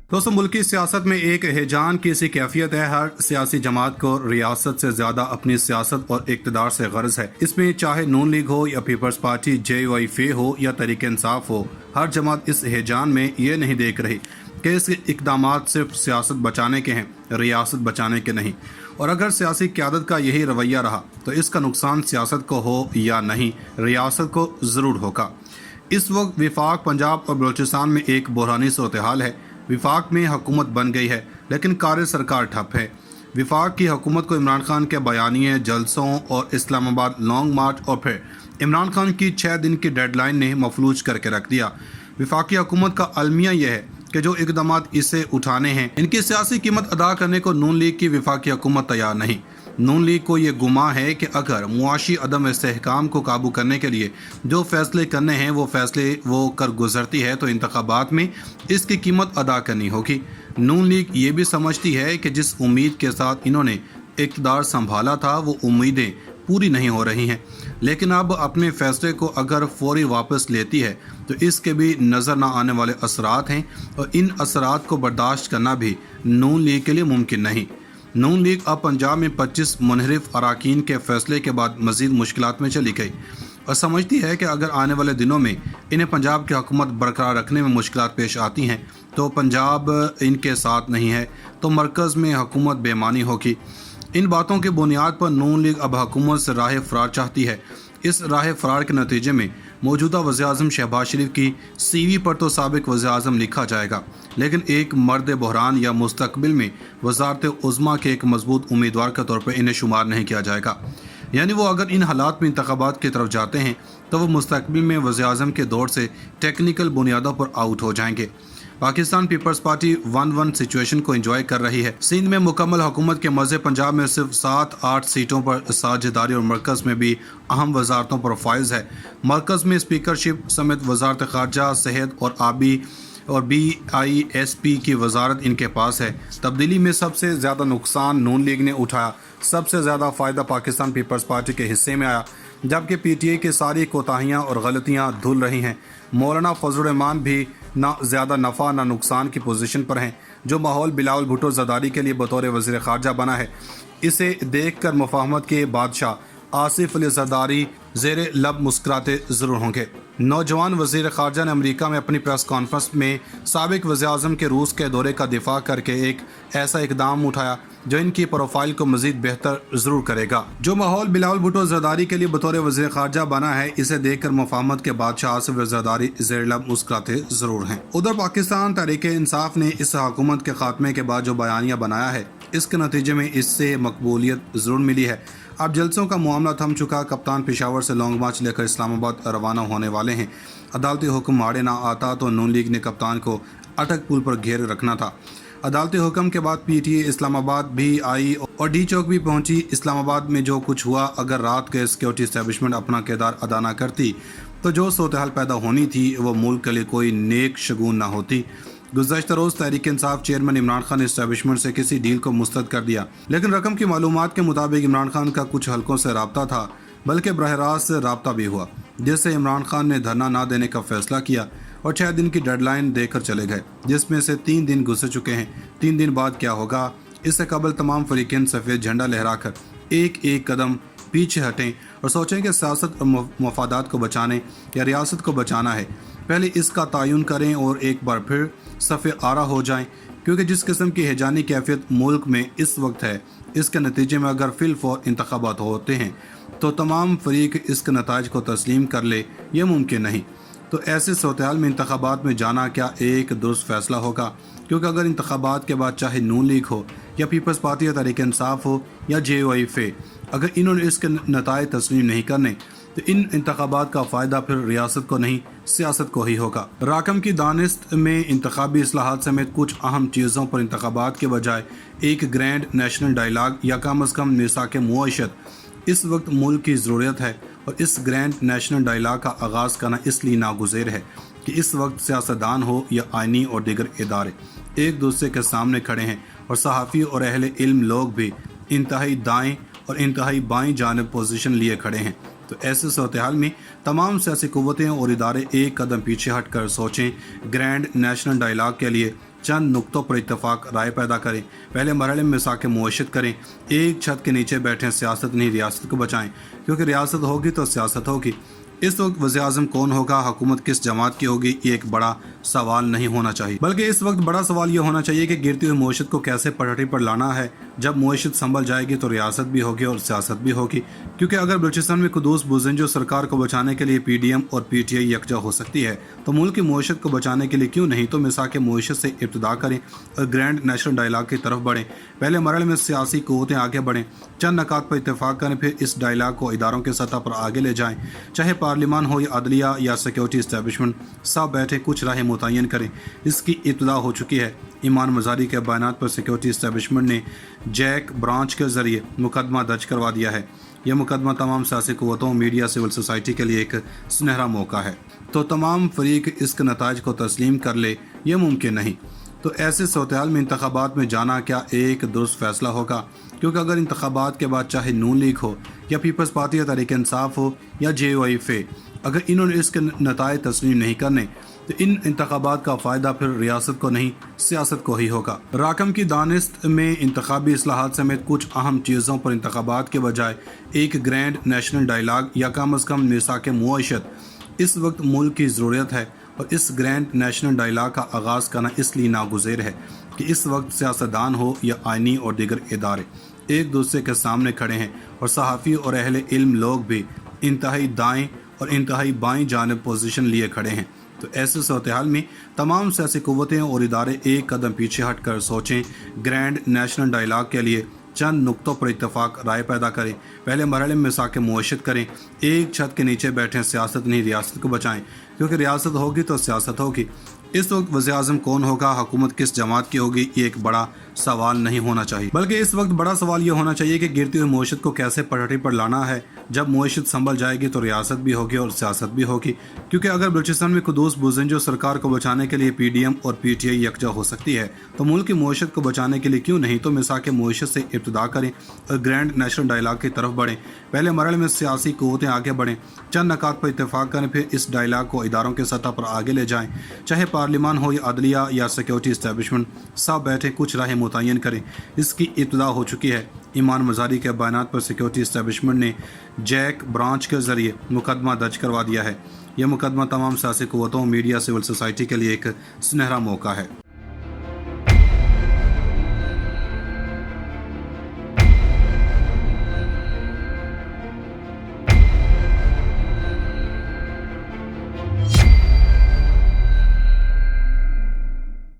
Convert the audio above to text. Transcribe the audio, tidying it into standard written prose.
दोस्तों, मुल्की सियासत में एक हिजान की सी कैफियत है। हर सियासी जमात को रियासत से ज्यादा अपनी सियासत और इक़्तिदार से गर्ज है। इसमें चाहे नून लीग हो या पीपल्स पार्टी, JYF हो या तहरीक इंसाफ हो, हर जमात इस हिजान में ये नहीं देख रही कि इसके इक़दामात सिर्फ सियासत बचाने के हैं, रियासत बचाने के नहीं। और अगर सियासी क़यादत का यही रवैया रहा तो इसका नुकसान सियासत को हो या नहीं, रियासत को ज़रूर होगा। इस वक्त विफाक, पंजाब और बलूचिस्तान में एक बहरानी सूरत हाल है। विफाक में हुकूमत बन गई है लेकिन कार्य सरकार ठप है। विफाक की हुकूमत को इमरान खान के बयानिए, जलसों और इस्लामाबाद लॉन्ग मार्च और फिर इमरान खान की 6 दिन की डेडलाइन ने मफलूज करके रख दिया। विफाकी हुकूमत का अलमिया यह है कि जो इकदामात इसे उठाने हैं, इनकी सियासी कीमत अदा करने को नून लीग की विफाकी हुकूमत तैयार नहीं। नून लीग को ये गुमा है कि अगर मुआशी अदम इस्तेहकाम को काबू करने के लिए जो फैसले करने हैं वो फैसले वो कर गुजरती है तो इंतखाबात में इसकी कीमत अदा करनी होगी। नून लीग ये भी समझती है कि जिस उम्मीद के साथ इन्होंने इक़्तिदार संभाला था वो उम्मीदें पूरी नहीं हो रही हैं, लेकिन अब अपने फैसले को अगर फौरी वापस लेती है तो इसके भी नज़र न आने वाले असरात हैं और इन असरात को बर्दाश्त करना भी नून लीग के लिए मुमकिन नहीं। नून लीग अब पंजाब में 25 मुनहरिफ अराकीन के फैसले के बाद मज़ीद मुश्किलात में चली गई और समझती है कि अगर आने वाले दिनों में इन्हें पंजाब की हुकूमत बरकरार रखने में मुश्किलात पेश आती हैं तो पंजाब इनके साथ नहीं है तो मरकज़ में हुकूमत बेमानी होगी। इन बातों की बुनियाद पर नून लीग अब हुकूमत से राह फरार चाहती है। इस राह फरार के नतीजे में मौजूदा वज़ीर-ए-आज़म शहबाज शरीफ की CV पर तो साबिक वज़ीर-ए-आज़म लिखा जाएगा, लेकिन एक मर्द बहरान या मुस्तकबिल में वज़ारत उज़्मा के एक मजबूत उम्मीदवार के तौर पर इन्हें शुमार नहीं किया जाएगा। यानी वो अगर इन हालात में इंतखाबात की तरफ जाते हैं तो वो मुस्तकबिल में वज़ीर-ए-आज़म के दौर से टेक्निकल बुनियादों पर आउट हो जाएंगे। पाकिस्तान पीपल्स पार्टी 1-1 सिचुएशन को एंजॉय कर रही है। सिंध में मुकम्मल हुकूमत के मज़े, पंजाब में सिर्फ 7-8 सीटों पर साझेदारी और मरकज़ में भी अहम वजारतों पर फाइज है। मरकज़ में स्पीकरशिप समेत वजारत ख़ारजा, सेहत और आबी और BISP की वजारत इनके पास है। तब्दीली में सबसे ज़्यादा नुकसान नून लीग ने उठाया, सबसे ज़्यादा फ़ायदा पाकिस्तान पीपल्स पार्टी के हिस्से में आया, जबकि PTI की सारी कोताहियाँ और गलतियाँ धुल रही हैं। मौलाना फजल रहमान भी ना ज़्यादा नफ़ा ना नुकसान की पोजीशन पर हैं। जो माहौल बिलावल भुट्टो ज़रदारी के लिए बतौर वज़ीर ख़ारजा बना है, इसे देख कर मुफाहमत के बादशाह आसिफ अली ज़रदारी ज़ेरे लब मुस्कुराते ज़रूर होंगे। नौजवान वज़ीर ख़ारजा ने अमेरिका में अपनी प्रेस कॉन्फ्रेंस में साबिक वज़ीर-ए-आज़म के रूस के दौरे का दिफा करके एक ऐसा इकदाम उठाया जो इनकी प्रोफाइल को मज़ीद बेहतर ज़रूर करेगा। जो माहौल बिलावल भुट्टो ज़रदारी के लिए बतौर वज़ीर ख़ारजा बना है, इसे देखकर मुफाहमत के बादशाह आसिफ अली ज़रदारी ज़ेरे लब मुस्कुराते ज़रूर हैं। उधर पाकिस्तान तहरीक इंसाफ ने इस हुकूमत के खात्मे के बाद जो बयानिया बनाया है, इसके नतीजे में इससे मकबूलियत ज़रूर मिली है। अब जलसों का मामला थम चुका। कप्तान पेशावर से लॉन्ग मार्च लेकर इस्लामाबाद रवाना होने वाले हैं। अदालती हुक्म आड़े ना आता तो नून लीग ने कप्तान को अटक पुल पर घेर रखना था। अदालती हुक्म के बाद PTI इस्लामाबाद भी आई और D चौक भी पहुंची। इस्लामाबाद में जो कुछ हुआ, अगर रात के सिक्योरिटी इस्टेब्लिशमेंट अपना किरदार अदा न करती तो जो सूरत-ए-हाल पैदा होनी थी वो मुल्क के लिए कोई नेक शगुन ना होती। गुज़श्ता रोज़ तहरीक इंसाफ चेयरमैन इमरान खान ने इस्टेब्लिशमेंट से किसी डील को मुस्तरद कर दिया, लेकिन रकम की मालूमात के मुताबिक इमरान खान का कुछ हलकों से रब्ता था, बल्कि बरह रास्त से रब्ता भी हुआ, जिससे इमरान खान ने धरना ना देने का फैसला किया और 6 दिन की डेडलाइन देकर चले गए, जिसमें से 3 दिन गुजर चुके हैं। 3 दिन बाद क्या होगा, इससे कबल तमाम फरीक़ैन सफ़ेद झंडा लहराकर एक एक कदम पीछे हटें और सोचें कि सियासत और मफादात को बचाने या रियासत को बचाना है। पहले इसका तयन करें और एक बार फिर सफ़े आरा हो जाएं, क्योंकि जिस किस्म की हैजानी कैफियत मुल्क में इस वक्त है, इसके नतीजे में अगर फिलफौर इंतखाबात होते हैं तो तमाम फरीक इसके नताइज को तस्लीम कर ले, ये मुमकिन नहीं। तो ऐसे सूरत-ए-हाल में इंतखाबात में जाना क्या एक दुरुस्त फ़ैसला होगा? क्योंकि अगर इंतखाबात के बाद चाहे नून लीग हो या पीपल्स पार्टी या तहरीक इंसाफ हो या JYF, अगर इन्होंने इसके नताइज तस्लीम नहीं करने तो इन इंतखाबात का फ़ायदा फिर रियासत को नहीं, सियासत को ही होगा। राकम की दानिस्त में इंतखाबी इस्लाहात समेत कुछ अहम चीज़ों पर इंतखाबात के बजाय एक ग्रैंड नेशनल डायलाग या कम अज़ कम मिसाक मुआशत इस वक्त मुल्क की ज़रूरत है। और इस ग्रैंड नेशनल डायलाग का आगाज़ करना इसलिए नागुज़ेर है कि इस वक्त सियासतदान हो या आइनी और दीगर इदारे एक दूसरे के सामने खड़े हैं और सहाफ़ी और अहले इल्म लोग भी इंतहाई दाएँ और इंतहाई बाएँ जानिब पोजीशन लिए खड़े हैं। तो ऐसे सूरत-ए-हाल में तमाम सियासी कुव्वतें और इदारे एक कदम पीछे हट कर सोचें, ग्रैंड नेशनल डायलाग के लिए चंद नुक्तों पर इत्तेफाक राय पैदा करें। पहले मरहले में मिसाक मुआशत करें। एक छत के नीचे बैठें, सियासत नहीं रियासत को बचाएं, क्योंकि रियासत होगी तो सियासत होगी। इस वक्त वज़ीर-ए-आज़म कौन होगा, हुकूमत किस जमात की होगी, ये एक बड़ा सवाल नहीं होना चाहिए, बल्कि इस वक्त बड़ा सवाल ये होना चाहिए कि गिरती हुई मईशत को कैसे पटरी पर लाना है। जब मईशत संभल जाएगी तो रियासत भी होगी और सियासत भी होगी, क्योंकि अगर बलूचिस्तान में कुदूस बुज़ंजो सरकार को बचाने के लिए PDM और PTI यकजा हो सकती है, तो मुल्क की मईशत को बचाने के लिए क्यों नहीं तो मिसाक मईशत से इब्तिदा करें और ग्रैंड नेशनल डायलॉग की तरफ बढ़ें। पहले मरहले में सियासी क़ुव्वतें आगे बढ़ें, चंद नकात पर इत्तेफाक करें, फिर इस डायलॉग को इदारों की सतह पर आगे ले जाएँ। चाहे पार्लियामान हो या अदलिया या सिक्योरिटी इस्टेब्लिशमेंट, सब बैठे कुछ राहें मुतय्यन करें। इसकी इब्तिदा हो चुकी है। ईमान मज़ारी के बयानात पर सिक्योरिटी इस्टेब्लिशमेंट ने जैक ब्रांच के ज़रिए मुकदमा दर्ज करवा दिया है। यह मुकदमा तमाम सियासी क़ुव्वतों, मीडिया, सिविल सोसाइटी के लिए एक सुनहरा मौका है, तो तमाम फरीक इसके नताइज को तस्लीम कर ले, यह मुमकिन नहीं। तो ऐसे सूरत-ए-हाल में इंतखाबात में जाना क्या एक दुरुस्त फैसला होगा? क्योंकि अगर इंतखाबात के बाद चाहे नून लीग हो या पीपल्स पार्टी या तहरीक इंसाफ हो या JYF, अगर इन्होंने इसके नताइज तस्लीम नहीं करने तो इन इंतखाबात का फ़ायदा फिर रियासत को नहीं, सियासत को ही होगा। राकम की दानिस्त में इंतखाबी इस्लाहात समेत कुछ अहम चीज़ों पर इंतखाबात के बजाय एक ग्रैंड नेशनल डायलॉग या कम अज़ कम मिसाक मुआशत इस वक्त मुल्क की ज़रूरत है। और इस ग्रैंड नेशनल डायलॉग का आगाज़ करना इसलिए नागुज़ेर है कि इस वक्त सियासतदान हो या आइनी और दीगर इदारे एक दूसरे के सामने खड़े हैं और सहाफ़ी और अहले इल्म लोग भी इंतहाई दाएँ और इंतहाई बाएँ जानिब पोजीशन लिए खड़े हैं। तो ऐसे सूरत-ए-हाल में तमाम सियासी क़ुव्वतें और इदारे एक कदम पीछे हट कर सोचें, ग्रैंड नेशनल डायलॉग के लिए चंद नुक्तों पर इत्तेफाक राय पैदा करें। पहले मरहले में मिसाक मुआशत करें। एक छत के नीचे बैठें, सियासत नहीं रियासत को बचाएं, क्योंकि रियासत होगी तो सियासत होगी। इस वक्त वज़ीर-ए-आज़म कौन होगा, हुकूमत किस जमात की होगी, ये एक बड़ा सवाल नहीं होना चाहिए, बल्कि इस वक्त बड़ा सवाल ये होना चाहिए कि गिरती हुई मईशत को कैसे पटरी पर लाना है। जब मईशत संभल जाएगी तो रियासत भी होगी और सियासत भी होगी, क्योंकि अगर बलूचिस्तान में कुदूस बुज़ंजो सरकार को बचाने के लिए PDM और PTI यकजा हो सकती है, तो मुल्क की मईशत को बचाने के लिए क्यों नहीं तो मिसाक मईशत से इब्तिदा करें और ग्रैंड नेशनल डायलॉग की तरफ बढ़ें। पहले मरहले में सियासी क़ुव्वतें आगे बढ़ें, चंद नकात पर इत्तेफाक करें, फिर इस डायलॉग को इदारों की सतह पर आगे ले जाएँ। चाहे पार्लियामान हो या अदलिया या सिक्योरिटी इस्टेब्लिशमेंट, सब बैठे कुछ राहें मुतय्यन करें। इसकी इब्तिदा हो चुकी है। ईमान मज़ारी के बयानात पर सिक्योरिटी इस्टेब्लिशमेंट ने जैक ब्रांच के ज़रिए मुकदमा दर्ज करवा दिया है। यह मुकदमा तमाम सियासी क़ुव्वतों, मीडिया, सिविल सोसाइटी के लिए एक सुनहरा मौका है।